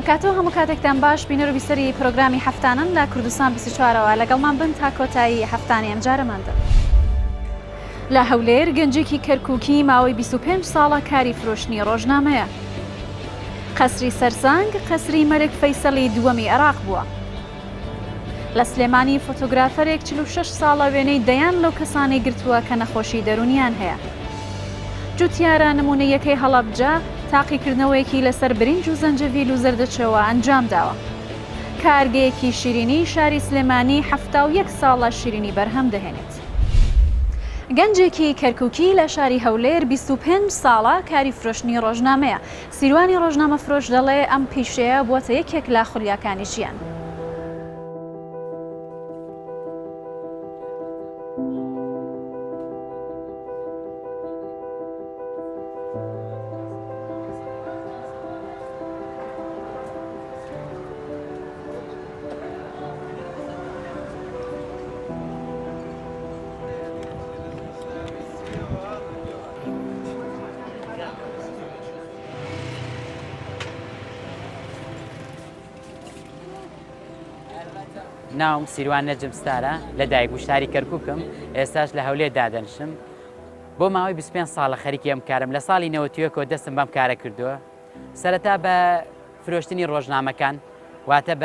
کاتۆ هەموو کاتێکتان باش بینەر و بیسەری پرۆگرامی هەفتانن لە کوردستان 24ەوە لەگەڵمان بن تا کۆتایی هەفتانی ئەم جارەماندا. لە هەولێر گەنجێکی کەرکووکی ماوەی 25 ساڵە کاری فرۆشتنی ڕۆژنامەیە. قەسری سەرسانگ قەسری مەلک فەیسەڵی دووەمی عێراق بووە. لە سلێمانی فۆتۆگرافەرێک 46 ساڵە وێنەی دەیان لەو کەسانی گرتووە کە نەخۆشی دەرونیان هەیە. جوتیارە نمونەیەکەی هەڵەبجە تاقیکردنەوەیەکی لەسەر برنج و زەنجەڤیل و زەردەچەوە ئەنجام داوە. کارگەیەکی شیرینی شاری سلێمانی 71 ساڵە شیرینی بەرهەم دەهێنێت. گەنجێکی کەرکووکی لە شاری هەولێر 25 ساڵە کاری فرۆشتنی ڕۆژنامەیە. سیروانی ڕۆژنامە فرۆش دەڵێ ئەم پیشەیە بووەتە یەکێک لە خولیاکانی ژیان. ناوم سیروان نەجم ستارە لە دایکبووشتاری کەرکووکم، ئێستاش لە هەولێر دادەنشم. بۆ ماوەی 25 ساڵە خەریکی ئەم کارم. لە ساڵی 91 دەستم بەم کارە کردووە. سەرەتا بە فرۆشتنی ڕۆژنامەکان، واتە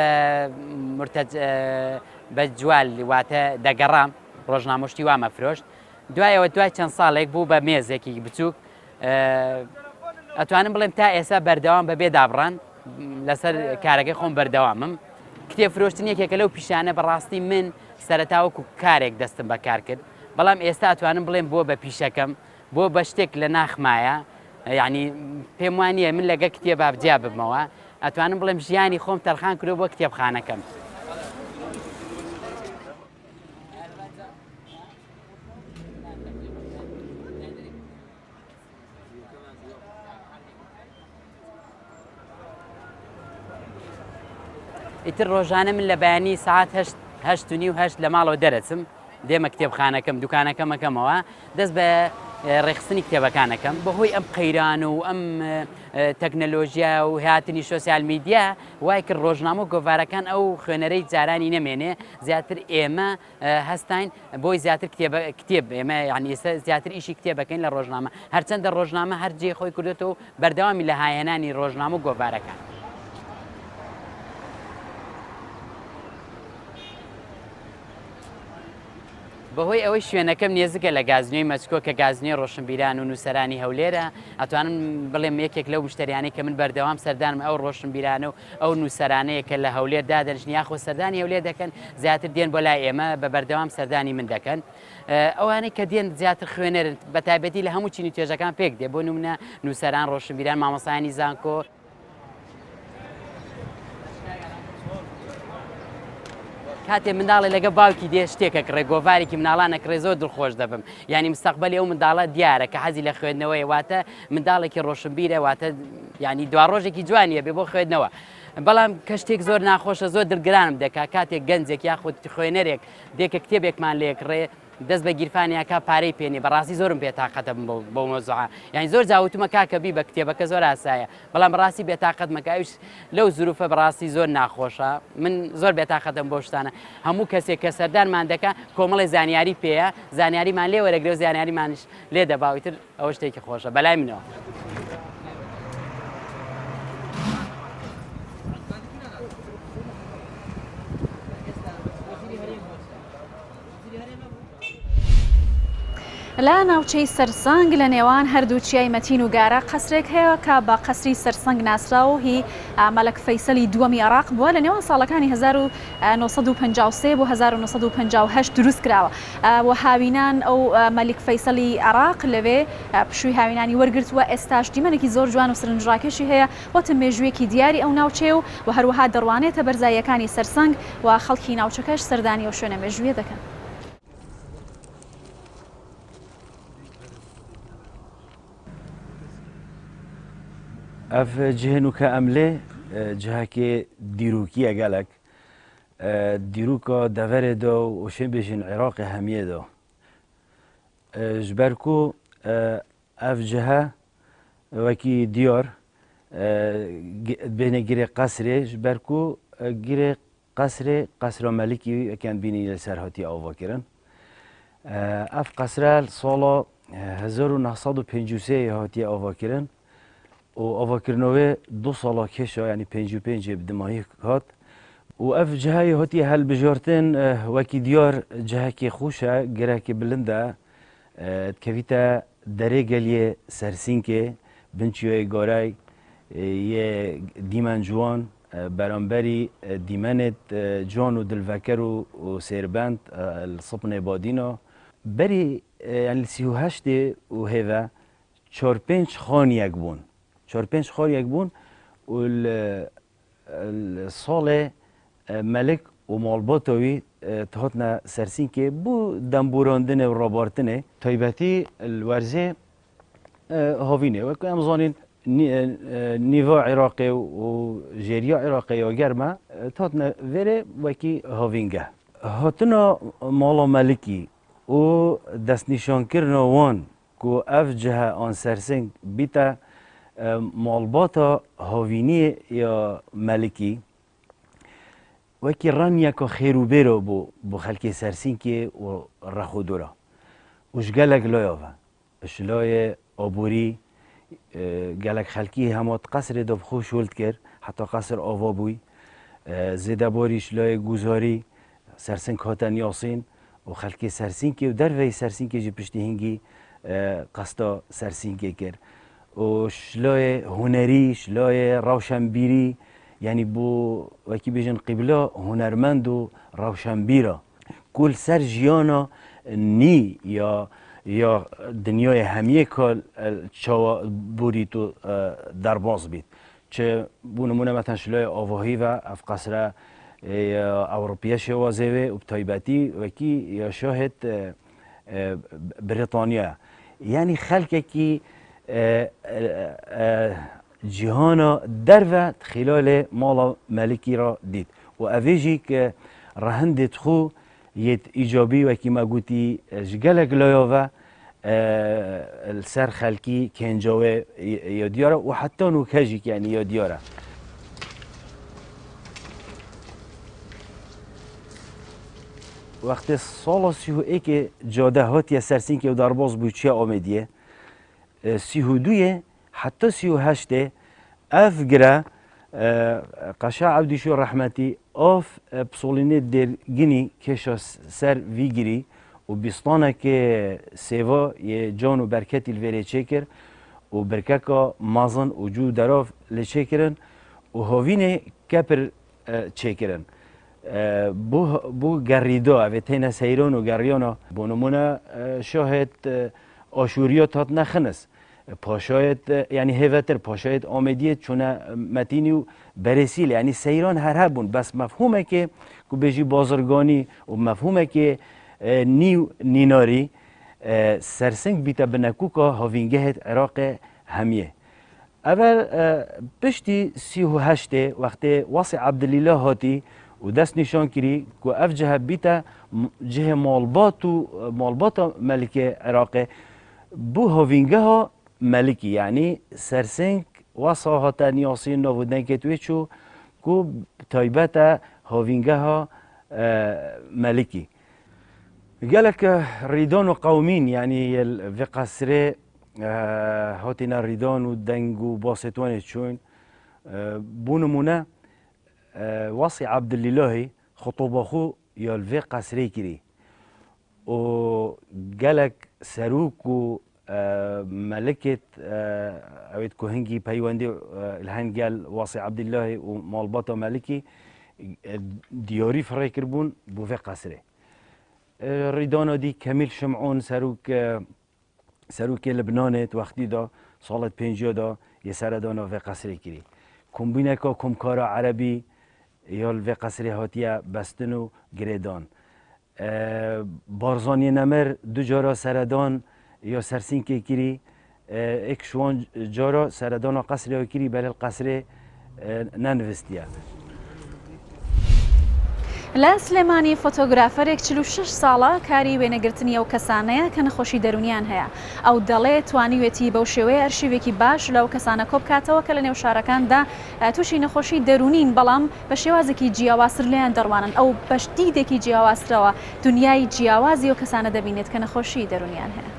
بە جوال واتە دەگەڕام ڕۆژنامۆشتی وامە فرۆشت. دوایەوە دوای چەند ساڵێک بوو بە مێزێکی بچووک. ئەتوانم بڵێم تا ئێستا بەردەوام بەبێ دابڕان لەسەر کارەکەی خۆم بەردەوامم. کتێب فرۆشتن یەکێکە لەو پیشانە بەڕاستی من سەرەتاوەکو کارێک دەستم بەکار کرد، بەڵام ئێستا ئەتوانم بڵێم بۆ بە پیشەکەم، بۆ بە شتێک لە ناخمایە، یعنی پێم وانە من لەگە کتێبە بجیا ببمەوە، ئەتوانم بڵێم ژیانی خۆم تەرخان کردو بۆ کتێبخانەکەم. ئیتر ڕۆژانە من لە بەیانی ساعات 8:30 لە ماڵەوە دەرەچم، دێمە کتێبخانەکەم دوکانەکەمەکەمەوە، دەست بە ڕێخستنی کتێبەکانەکەم. بەهۆی ئەم قەیران و ئەم تەکنەلۆژیا و هاتنی سۆسیال میدیا وای کرد ڕۆژنامە و گۆڤارەکان ئەو خوێنەرەی جارانی نەمێنێ، زیاتر ئێمە هەستین بۆی زیاتر کتێب ئێمە یعنی ئێستا زیاتر ئیشی کتێبەکەین لە ڕۆژنامە، هەرچەندە ڕۆژنامە هەر جێ خۆی کردێتەوە بەردەوامی لە هاهێنانی ڕۆژنامە و گۆڤارەکان. بەهۆی ئەوەی شوێنەکەم نێزگە لە گازنەوەی مەچکۆ کە گازنەی ڕۆشنبیران و نووسەرانی هەولێرە، ئەتوانم بڵێم یەکێک لەو مشتریانەی کە من بەردەوام سەردانم ئەو ڕۆشنبیرانە و ئەو نووسەرانەیە کە لە هەولێر دادەنشن یاخۆ سەردانی هەولێر دەکەن، زیاتر دێن بۆ لای ئێمە بە بەردەوام سەردانی من دەکەن. ئەوانەی کە دێن زیاتر خوێنەرن بە تایبەتی لە هەموو چینی توێژەکان پێک دێ، بۆ نمونە نووسەران، ڕۆشنبیران، مامۆستایانی زانکۆ. کاتێ منداڵی لەگە باوکی دێ شتێکە کڕێ گۆڤارێکی مناڵانە کڕێ زۆر دڵخۆش دەبم، ینی مستەقبەلی ئەو منداڵە دیارە کە حەزی لە خوێندنەوەی، واتە منداڵێکی ڕۆشنبیرە، واتە ینی دوا ڕۆژێکی جوانیە بێ بۆ خوێندنەوە. بەڵام کە شتێک زۆر ناخۆشە زۆر دڵگرانم دەکا کاتێک گەنجێک یاخود خوێنەرێک دێکە کتێبێکمان لێکڕێ دەست بە گیرفانیاکە پارەی پێنێ، بەڕاستی زۆرم پێتاقەتە بۆ مۆزوعە، یعنی زۆر جاوتمە کاکە بی بە کتێبەکە زۆر ئاسایە، بەڵام بەڕاستی بێتاقەت مەکاویش لەو زروفە بەڕاستی زۆر ناخۆشە. من زۆر بێتاقەتم بۆ شتانە. هەموو کەسێک کە سەردانمان دەکا کۆمەڵی زانیاری پێەیە، زانیاریمان لێ وەرەگرێ و زانیاریمانش لێ دەباویتر ئەوە شتێکی خۆشە بەلای منەوە. لە ناوچەی سەرسانگ لە نێوان هەردوو چیای مەتین و گارە قەسرێک هەیە کە بە قەسری سەرسەنگ ناسراوە و هی مەلک فەیسەڵی دووەمی عێراق بووە لە نێوان ساڵەکانی 1953 بۆ 1958 دروست کراوە. و هاوینان ئەو مەلک فەیسەڵی عێراق لەوێ پشووی هاوینانی وەرگرتووە، ئێستاش دیمەنێکی زۆر جوان و سرنجڕاکێشی هەیە، وەتە مێژوویەکی دیاری ئەو ناوچێ و هەروەها دەڕوانێتە بەرزاییەکانی سەرسەنگ و خەڵکی ناوچەکەش سەردانی ئەو شوێنە مێژوویە دەکەن. ئەف جهێنوکە ئەملێ جهەکێ دیروکیە گەلک دیروکە دەڤەرێدا و شێن بێژین عێراقی هەمیێدا ji ber ku ev cihe wekî diyar بین گیره قصرش برکو گیره قصر ملکی کن بینی سرهاتی آوا کرن اف قصر سال 1953 هاتی آوا کرن و آوا کرنوه 2 سال کشا یعنی 55 بدماهی هات و اف جهای هاتی هل بجارتن وکی دیار جه که خوشه گره که بلنده کویتا دره گلیه سرسین که بنچیوی گارای یه دیمن جوان برانبری دیمنت جوان و دلوکر و سیربند الصبن بادینا بری یعنی 38 و هوا 4-5 خان یک بون 4-5 خان یک بون و السال ملک و مالباتوی تهاتنا سرسین که بو دنبوراندن و رابارتنه تایبتی الورزه هاوینه و که امزانین نیوا عراقی و جریا عراقی و گرمه تهاتنا وره وکی هاوینگه هاتنا مالا ملکی و دست نشان کرنا وان که اف جه آن سرسنگ بیتا مالباتا هاوینی یا ملکی وکی رانیا که خیرو بیرو بو خلکی سرسین که و رخودورا وش گلک لایاوه اشلای آبوری گلک خلکی همات قصر دب خوش ولد کر حتی قصر آوا بوی زیده باریش لای گوزاری سرسین کاتن یاسین و خلکی سرسین که و در وی سرسین که جی پشتی هنگی قصدا سرسین که کر و شلای هنری شلای روشنبیری یعنی بو وکی بیجن قبلا هنرمند و روشنبیرا کل سر جیانا نی یا دنیای همیه کل چاوا بوری تو درباز بید چه بو نمونه مثلا شلای آواهی و اف قصره اوروپیه شوازه و بتایبتی وکی یا شاهد بریتانیا یعنی خلقه کی جهانا در خلال مالا ملکی را دید و اویجی که رهندت خو یت ایجابی و کی ما گوتی جگلک لایاوه السر خلکی کنجاوه یا دیاره و حتی نوکجی یعنی یا دیاره وقتی سال 31 جاده هاتی سرسین که درباز بود چه آمدیه 32 حتی 38 اف گره قشا عبدیشو رحمتی اف بسولینه درگینی کشا سر ویگیری و بیستانه که سیوا یه جان و برکتی الویره چکر و برککا مازن و جو دراف لچکرن و هاوینه کپر چکرن بو گریدا اوه تینا سیران و گریانا بو نمونه شاهد آشوریات هات نخنس پاشایت یعنی هیوتر پاشایت آمدیت چونه متینی و برسیل یعنی سیران هر هبون بس مفهومه که بیجی بازرگانی و مفهومه که نیو نیناری سرسنگ بیتا بنکوکا هاوینگهت عراق همیه اول پشتی 38 وقتی واسی عبدالله هاتی و دست نشان کری که اف جه بیتا جه مالبات ملک عراق بو هاوینگه ها ملکی یعنی سرسنگ واسا هاتا نیاسین ناودن کتوی چو که تایبت هاوینگه ها ملکی قالك ريدان وقومين يعني في قصر هاتنا ريدان ودنج وباسطوان تشون بونمونا وصي عبد الله خطوب اخو يا في قصري كري وقالك سروك ملكة اويد كوهنجي بايواندي الهان قال وصي عبد الله ومالباطا ملكي دياري فري كربون بو في قصري ریدانا دی کمیل شمعون سروک لبنانت وقتی دا سالت 50 دا یه سردانا و قصری کری کمبینه که کمکارا عربی یا و قصری هاتیه بستن و گریدان بارزانی نمر دو جارا سردان یا سرسین که کری ایک شوان جارا سردانا قصری ها کری بله القصری ننوستیه لە سلێمانی فۆتۆگرافەرێک 46 ساڵە کاری وێنەگرتنی ئەو کەسانەیە کە نەخۆشی دەرونیان هەیە. ئەو دەڵێ توانیوێتی بەو شێوەیە ئەرشیوێکی باش لەو کەسانە کۆ بکاتەوە کە لە نێو شارەکاندا تووشی نەخۆشی دەرونین، بەڵام بە شێوازێکی جیاوازتر لێیان دەڕوانن. ئەو بەشدیدێکی جیاوازترەوە دنیای جیاوازی ئەو کەسانە دەبینێت کە نەخۆشی دەرونیان هەیە.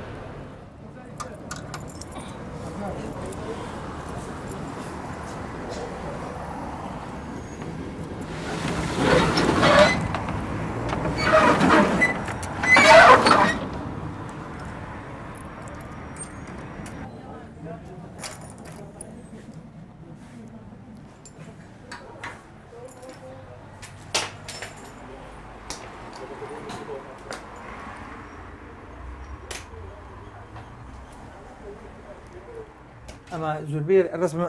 ئەمە زۆربەی ڕسم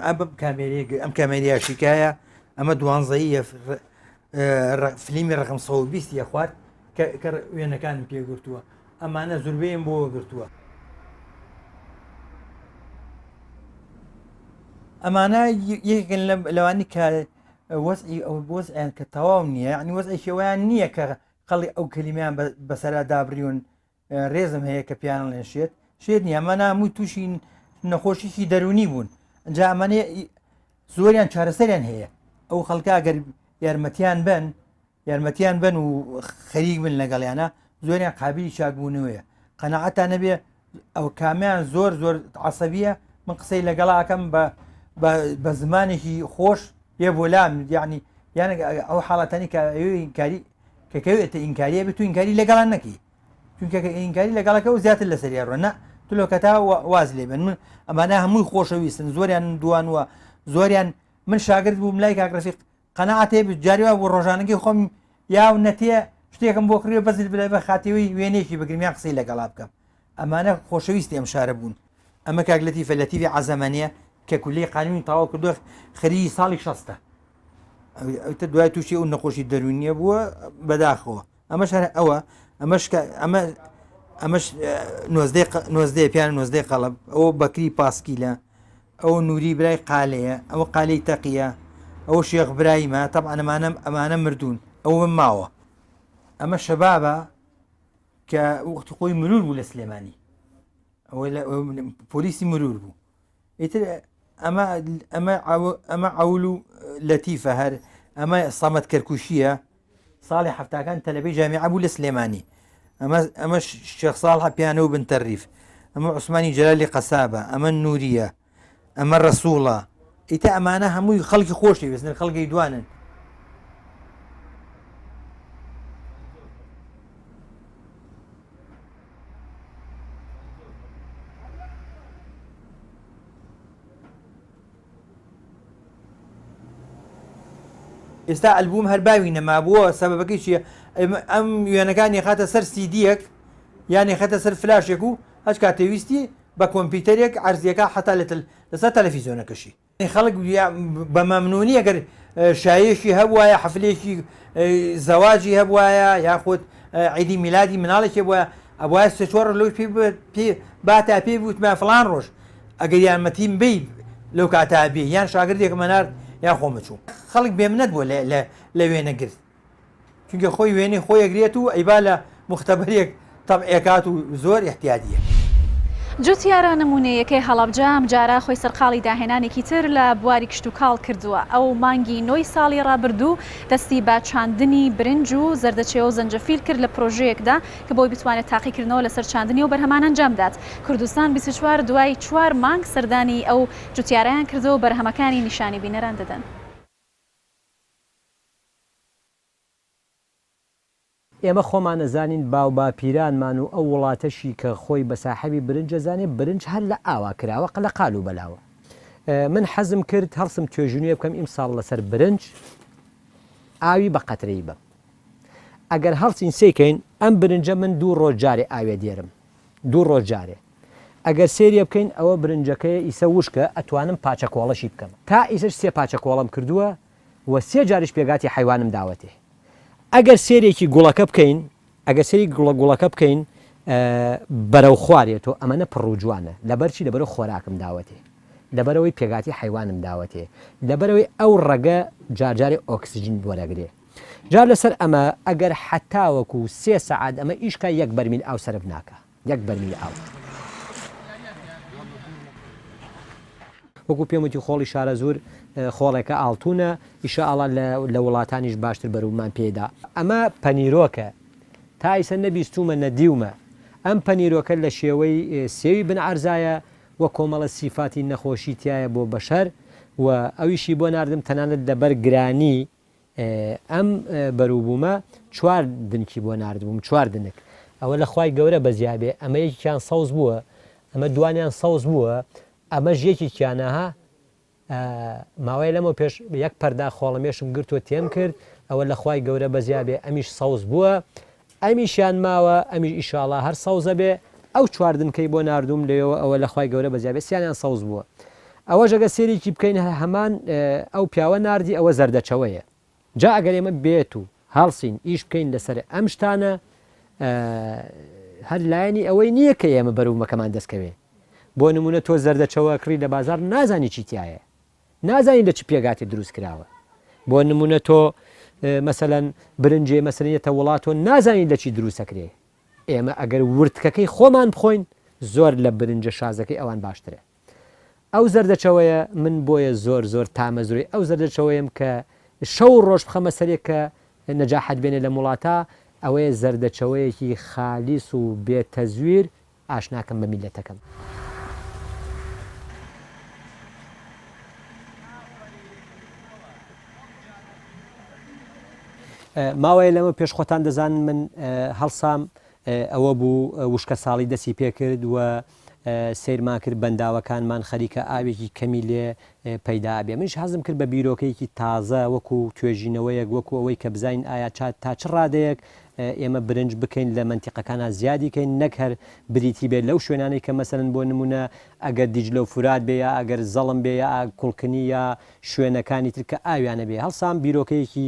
ئەم کامێریا شیکایە ئەمە دوانزەیە فلیمی ڕقم 120 خوارد کە وێنەکانم پێگرتووە، ئەمانە زۆربەیەم بۆ گرتووە. ئەمانە یەکێکن لەوانی کە وەزعیان کە تەواو نییە، ینی وەزعی شێوەیان نییە کە خەڵی ئەو کەلیمیان بەسەرا دابریون ڕێزم هەیە کە پیان لێن شێت نییە. ئەمانە هەمووی تووشی نەخۆشیشی دەرونی بوون. ئەجا ئەمانێ زۆریان چارەسەریان هەیە. ئەو خەڵکا گەر یارمەتیان بن و خەریک بن لەگەڵیانە زۆریان قابلی چاکبوونەوەیە. قەناعەتان نەبێ ئەو کامیان زۆر عەسەبیە، من قسەی لەگەڵاکەم بە زمانێکی خۆش پێ بۆ لام، یعنی ئەو حاڵەتانی کەکەوێتە ئینکاریە بێت و ئینکاری لەگەڵان نەکەی، چونکە ئینکاری لەگەڵەکە و زیاتر لەسەریان ڕۆنە تلۆکەتا واز لێ بن. من ئەمانە هەمووی خۆشەویستن، زۆریان دوانوە، زۆریان من شاگرد بووم لای کاکرەفیق قەناعەتێ جاریوا بۆ ڕۆژانەکەی خۆم یاو نەتێ شتێکم بۆ کڕێ بەزل بلای بە خاتیەوەی وێنێکی بگرمیان قسەی لەگەڵا بکەم. ئەمانە خۆشەویستی ئەم شارە بوون. ئەمە کاک لەتیفە لەتیفی عەزەمەنیە کە کولەی قانونی تەواو کردووە خەریکی ساڵی 60 ئەوتە دوای تووشی ئەو نەخۆشی دەرونیە بووە بەداخەوە. ئەمەش هەر ئەوە ئەمەش نۆزدەی پیان نۆزدەی قەڵب، ئەوە بەکری پاسکیلە، ئەو نووری برای قالەیە، ئەوە قالەی تەقیە، ئەوە شێخ برایمە. تەبعەن ئەمانە مردوون، ئەو من ماوە. ئەمە شەبابە کە وەختی خۆی مرور بوو لە سلێمانی، پۆلیسی مرور بوو. ئیتر ئەمە عەول و لەتیفە، هەر ئەمە سەمەد کەرکوشیە، ساڵی هەفتاکان تەلەبەی جامیعە بوو لە سلێمانی. ئەمە شێخ ساڵح پیانە و بن تەریف، ئەمە عوسمانی جەلالی قەسابە، ئەمە نووریە، ئەمە ڕەسوڵە. ئیتە ئەمانە هەمووی خەڵکی خۆشی وێستن، خەڵکی دوانن. ئێستا ئەلبوم هەر باوی نەمابووە، سەبەبەکەی چییە؟ ئەم وێنەکانی خاتە سەر سیدیەک یانی خەتە سەر فلاشێک و هەچ کاتێویستی بە کۆمپیوتەرێک عەرزیەکە حتا لەسەر تەلەڤیزیۆنەکەشی. خەڵک بە مەمنونی ئەگەر شایەشی هەبوایە، حەفلێکی زەواجی هەبوایە، یاخود عیدی میلادی مناڵێکی بووە، ئەوایە سێ چوار لەوی باتا پێ بوتمە فڵان ڕۆژ ئەگەر یارمەتیم بی لەو کاتا بێ، یان شاگردێک مەنار یا خۆمەچوو. خەڵک بێمنەت بووە لە وێنەگرت، چونکە خۆی وێنەی خۆی ئەگرێت و ئەیبا لە مختبەرێک تەبعێکات و زۆر احتیاجیە. جوتیارە نمونەیەکەی هەڵەبجە ئەم جارە خۆی سەرقاڵی داهێنانێکی تر لە بواری کشت و کاڵ کردووە. ئەو مانگی 9 ساڵی ڕابردوو دەستی بە چاندنی برنج و زەردەچێ و زەنجەفیل کرد لە پرۆژەیەکدا کە بۆی بتوانێت تاقیکردنەوە لەسەر چاندنی و بەرهەمان ئەنجامدات. کوردستان 24 دوای 4 مانگ سەردانی ئەو جوتیارەیان کردەوە و بەرهەمەکانی نیشانی بینەران دەدەن. ئێمە خۆمان نەزانین باو باپیرانمان و ئەو وڵاتەشی کە خۆی بە ساحەبی برنجە زانێ برنج هەر لە ئاوا کراوە لە قال و بەلاوە. من حەزم کرد هەڵسم توێژنوێ بکەم ئیمساڵ لەسەر برنج ئاوی بە قەترەی بم. ئەگەر هەڵسین سێکەین ئەم برنجە من 2 ڕۆژ جارێ ئاوێ دێرم، 2 ڕۆژ جارێ. ئەگەر سێریە بکەین ئەوە برنجەکەی ئیسە وشکە ئەتوانم پاچە کۆڵەشی بکەم. تا ئیسەش 3 پاچە کۆڵم کردووە و 3 جاریش پێگاتی حیوانم داوەتێ. ئەگەر سێرێکی گوڵەکە بکەین، ئەگەر سێری گوڵەکە بکەین بەرەو خوارێتەوە، ئەمەە پڕوجوانە لەبەرچی لەبەرەوە خۆراکم داوەتێ، لەبەرەوەی پێگاتی حیوانم داوەتێ، لەبەرەوەی ئەو ڕەگە جارجارێ ئۆکسسیژین وەرەگرێ. جا لەسەر ئەمە ئەگەر حتاوەکو 3 سعات ئەمە ئیشکە 1 بەرمیل ئاو سرف ناکە 1 بەرمیل ئاو وەکو پێم وتی خۆڵی شارە زۆر خۆڵێکە ئاڵتونە ئیشەئاڵا لە وڵاتانیش باشتر بەرومان پێدا ئەمە پەنیرۆکە تا ئیسە نەبیستومە نەدیومە ئەم پەنیرۆکە لە شێوەی سێوی بنعرزایە وە کۆمەڵە سیفاتی نەخۆشی تایە بۆ بەشەر و ئەویشی بۆ ناردم تەنانەت لەبەر گرانی ئەم بەروبوومە 4 دنکی بۆ نردبووم 4 دنک ئەوە لە خوای گەورە بەزیابێ ئەمە یەکیان سەوز بووە ئەمە دوانیان سەوز بووە ئەمە ژێکیانەها ماوەی لەمە پێش 1 پەردا خۆڵەمێشم گرتووە تێم کرد ئەوە لە خوای گەورە بەزیابێ ئەمیش سەوز بووە ئەمیشیان ماوە ئەمیش ئیشاڵا هەر سەوزە بێ ئەو 4 دنکەی بۆ نردوم لێەوە ئەوە لە خوای گەورە بەزیابێ سییانیان سەوز بووە ئەوە ژەگە سێریکی بکەین هەمان ئەو پیاوە نردی ئەوە زەردەچەوەیە جا ئەگەر ئێمە بێت و هەڵسین ئیش بکەین لەسەر ئەم شتانە هەر لایەنی ئەوەی نییە کە ئێمە بەرومەکەمان دەستکەوێ بۆ نمونە تۆ زەردەچەوە کڕی لە بازار نازانی چیتیایە نازانی لە چ پێگاتی دروست کراوە بۆ نمونە تۆ مەسەەن برنجێ مەسەنیەتە وڵات تۆ نازانی لە چی دروستەکرێ ئێمە ئەگەر ورتکەکەی خۆمان بخۆین زۆر لە برنجە شازەکەی ئەوان باشترە ئەو زەردەچەوەیە من بۆیە زۆر تامەزوری ئەو زەردەچەوەیم کە شەو ڕۆژ بخەمە سەرێک کە نەجاحەت بێنێ لە وڵاتە ئەوەیە زەردەچەوەیەکی خالیس و بێتەزویر ئاشناکەم بە میلەتەکەم ماوەیە لەمە پێش خۆتان دەزان من هەڵسام ئەوە بوو وشکە ساڵی دەستی پێکرد و سیرمان کرد بەنداوەکانمان خەریکە ئاوێکی کەمی لێ پەیدا بێ منش حەزم کرد بە بیرۆکەیەکی تازە وەکو توێژینەوەیەک وەکو ئەوەی کە بزین ئایا تا چ ڕادەیەک ئێمە برنج بکەین لە منتیقەکانە زیادیکەین نەک هەر بریتی بێت لەو شوێنانەی کە مەسەرن بۆ نمونە ئەگەر دیجلە و فرات بێ یا ئەگەر زەڵم بێ یا کوڵکنی یا شوێنەکانی تر کە ئاویانە بێ هەڵسام بیرۆکەیەکی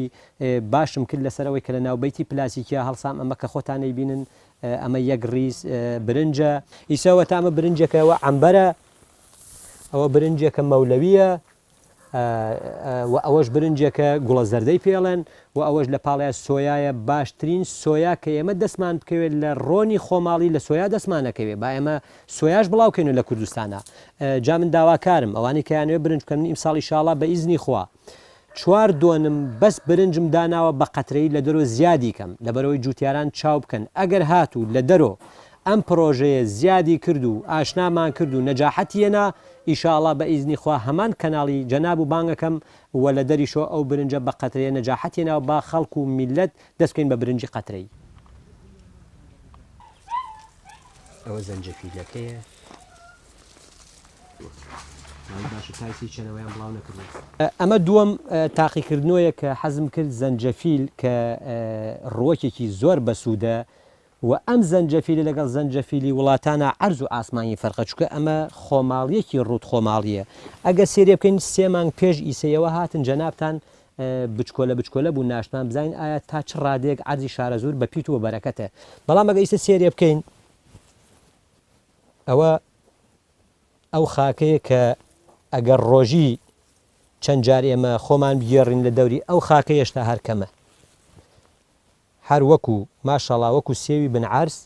باشم کرد لەسەرەوەی کە لە ناوبەیتی پلاسیکیا هەڵسام ئەمە کە خۆتانەی بینن ئەمە 1 ڕیز برنجە ئیسەوە تامە برنجەکەەوە ئەمبەرە ئەوە برنجێکە مەولەویە و ئەوەش برنجێکە گوڵە زەردەی پێڵێن و ئەوەش لە پاڵای سۆیایە باشترین سۆیا کە ئێمە دەستمان بکەوێت لە ڕۆنی خۆماڵی لە سۆیا دەستمانەکەوێت با ئێمە سۆیاش بڵاوکەین لە کوردستانە جا من داواکارم ئەوانی کەیانوێ برنج بکەن ئیمساڵی شاڵا بە ئیزنی خوا 4 دۆنم بەس برنجم داناوە بە قەترەی لە دەرۆ زیادی کەم لەبەرەوەی جوتیاران چاو بکەن ئەگەر هاتوو لە دەرۆ ئەم پرۆژەیە زیادی کرد و ئاشنامان کرد و نەجاحەتیەنا ئیشاءڵا بە ئیزنی خوا هەمان کەناڵی جەناب و بانگەکەم وە لە دەریشۆ ئەو برنجە بە قەترەیە نەجاحەتیەنا و با خەڵک و میلەت دەستکەین بە برنجی قەترەی ئەوە زەنجەفیلەکەیە ئەمە دووەم تاقیکردنەوەیە کە حەزم کرد زەنجەفیل کە ڕۆکێکی زۆر بەسوودە و ئەم زەنجەفیلی لەگەڵ زەنجەفیلی وڵاتانە عەرز و ئاسمانی فەرقە چکە ئەمە خۆماڵیەکی ڕوود خۆماڵیە ئەگە سێرێ بکەین 3 مانگ پێش ئیسەیەوە هاتن جەنابتان بچکۆلە بوو ناشتمان بزانین ئایا تا چ ڕادێک عەرزی شارە زۆر بە پیت و بەرەکەتە بەڵام ئەگە ئیسە سێرێ بکەین ئەو خاکەیە کە ئەگەر ڕۆژی چەند جار ئێمە خۆمان بگێڕین لە دەوری ئەو خاکە هێشتا هەر کەمە هەر وەکو ماشەڵا وەکو سێوی بنعرز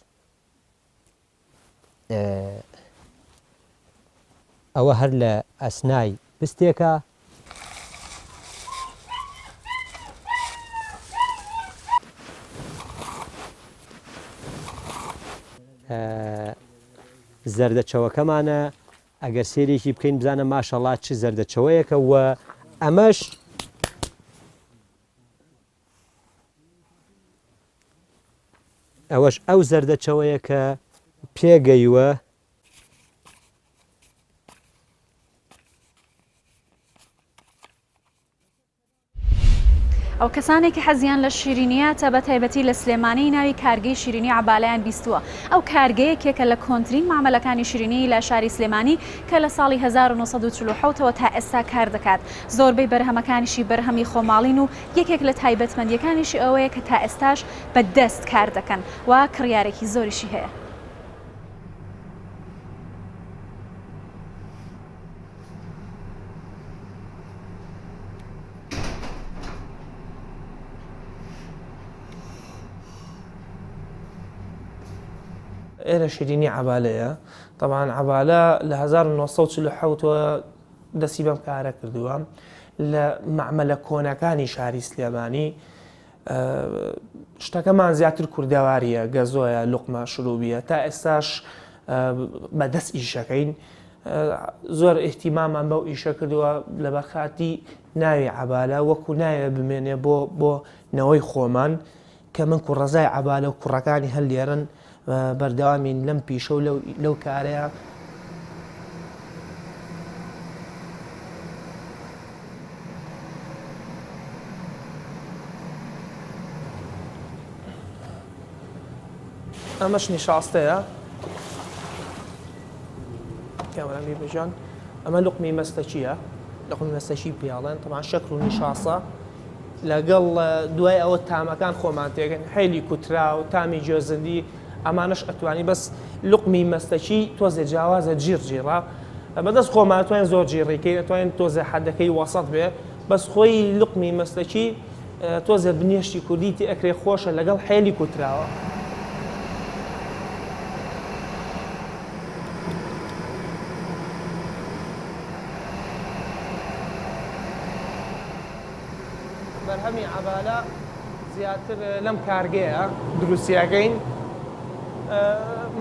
ئەوە هەر لە ئەسنای بستێکە زەردەچەوەکەمانە ئەگەر سێرێکی بکەین بزانە ماشەڵا چ زەردەچەوەیەکە وە ئەمەش ئەوەش ئەو زەردەچەوەیە کە پێگەیوە ئەو کەسانێکی حەزیان لە شیرینیاتە بە تایبەتی لە سلێمانی ناوی کارگەی شیرینی عەبالەیان بیستووە ئەو کارگەیەکێکە لە کۆنترین مامەلەکانی شیرینی لە شاری سلێمانی کە لە ساڵی 1947ەوە تا ئێستا کار دەکات زۆربەی بەرهەمەکانیشی بەرهەمی خۆماڵین و یەکێک لە تایبەتمەندیەکانیشی ئەوەیە کە تا ئێستاش بەدەست کار دەکەن و کڕیارێکی زۆریشی هەیە ئێرە شیرینی عەبالەیە طبعاً عەبالە لە 1940 دەستی بەم کارە کردووە لە مەعمەلە کۆنەکانی شاری سلێمانی شتەکەمان زیاتر کوردەواریە گەزۆیە لوقمە شروبیە تا ئێستاش بەدەست ئیشەکەین زۆر ئیحتیمامان بەو ئیشە کردووە لە بەرخاتی ناوی عەبالە وەکو ناوێ بمێنێ بۆ نەوەی خۆمان کە من کوڕەزای عەبالە و کوڕەکانی هەلێرن بەردەوامین لەم پیشە و لەو کارەیە ئەمەش نیشاستەیە کامەرامی بژان ئەمە لوقمی مەستەچیە لوقمی مەستەچی پیاڵێن طبعاً شەکر و نیشاسە لەگەڵ دوای ئەوە تامەکان خۆمان تێگەن حیلی کوترا و تامی جێزندی ئەمانش ئەتوانی بەس لوقمی مەستەچی تۆزێ جیاوازە جیرجیڕا بەدەست خۆمان توانین زۆر جیڕیکەی ئەتوانین تۆزێ حەدەکەی وەسەط بێ بەس خۆی لوقمی مەستەچی تۆزێ بنیشتی کوردیتی ئەکرێ خۆشە لەگەڵ حیلی کوتراوە بەرهەمی عەبالە زیاتر لەم کارگەیە دروستیەکەین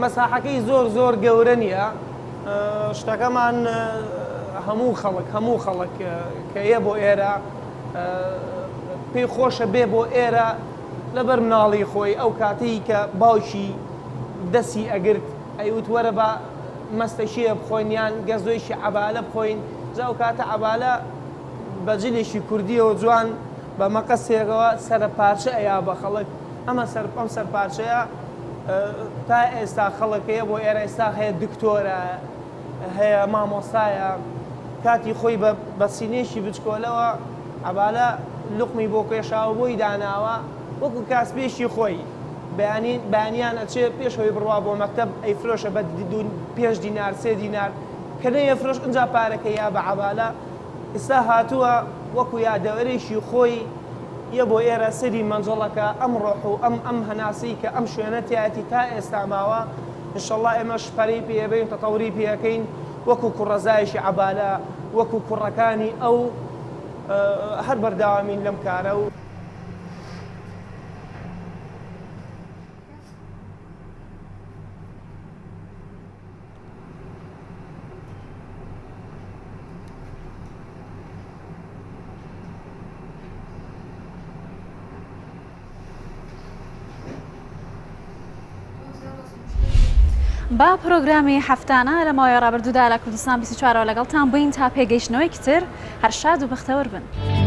مەساحەکەی زۆر گەورە نییە شتەکەمان هەموو خەڵک کە یە بۆ ئێرە پێی خۆشە بێ بۆ ئێرە لەبەر مناڵی خۆی ئەو کاتەی کە باوکی دەستی ئەگرت ئەیوت وەرە بە مەستەشیە بخۆین یان گەزۆیشی عەبالە بخۆین جا ئەو کاتە عەبالە بەجلێکی کوردیەوە جوان بە مەقەسێکەوە سەرپارچە ئەیا بە خەڵک ئەم سەرپارچەیە تا ئێستا خەڵکەیە بۆ ئێرە ئێستا هەیە دکتۆرە هەیە مامۆستایە کاتی خۆی بە سینێشی بچکۆلەوە عەبالە لوقمی بۆ کێشاوبووی داناوە وەکو کاسپێشی خۆی بەیانیان ئەچێ پێشەوەی بڕوا بۆ مەکتەب ئەیفرۆشە بە 5 دینار 3 دینار کە نەیەفرۆش ئەنجا پارەکە یا بە عەبالە ئێستا هاتووە وەکو یادەوەرێکی خۆی یە بۆ ئێرە سەری مەنجەڵەکە ئەم ڕۆح و ئەم هەناسی کە ئەم شوێنەتیاتی تا ئێستا ماوە ئینشەڵڵا ئێمەش پەرەی پێبین تەتەوری پێەکەین وەکو کوڕەزایشی عەبالە وەکو کوڕەکانی ئەو هەر بەردەوامین لەم کارە و با پرۆگرامی هەفتانە لە ماوەی ڕابردوودا لە کوردستان 24 لەگەڵتان بووین تا پێگەیشتنەوەی کتر هەر شاد و بەختەوەر بن.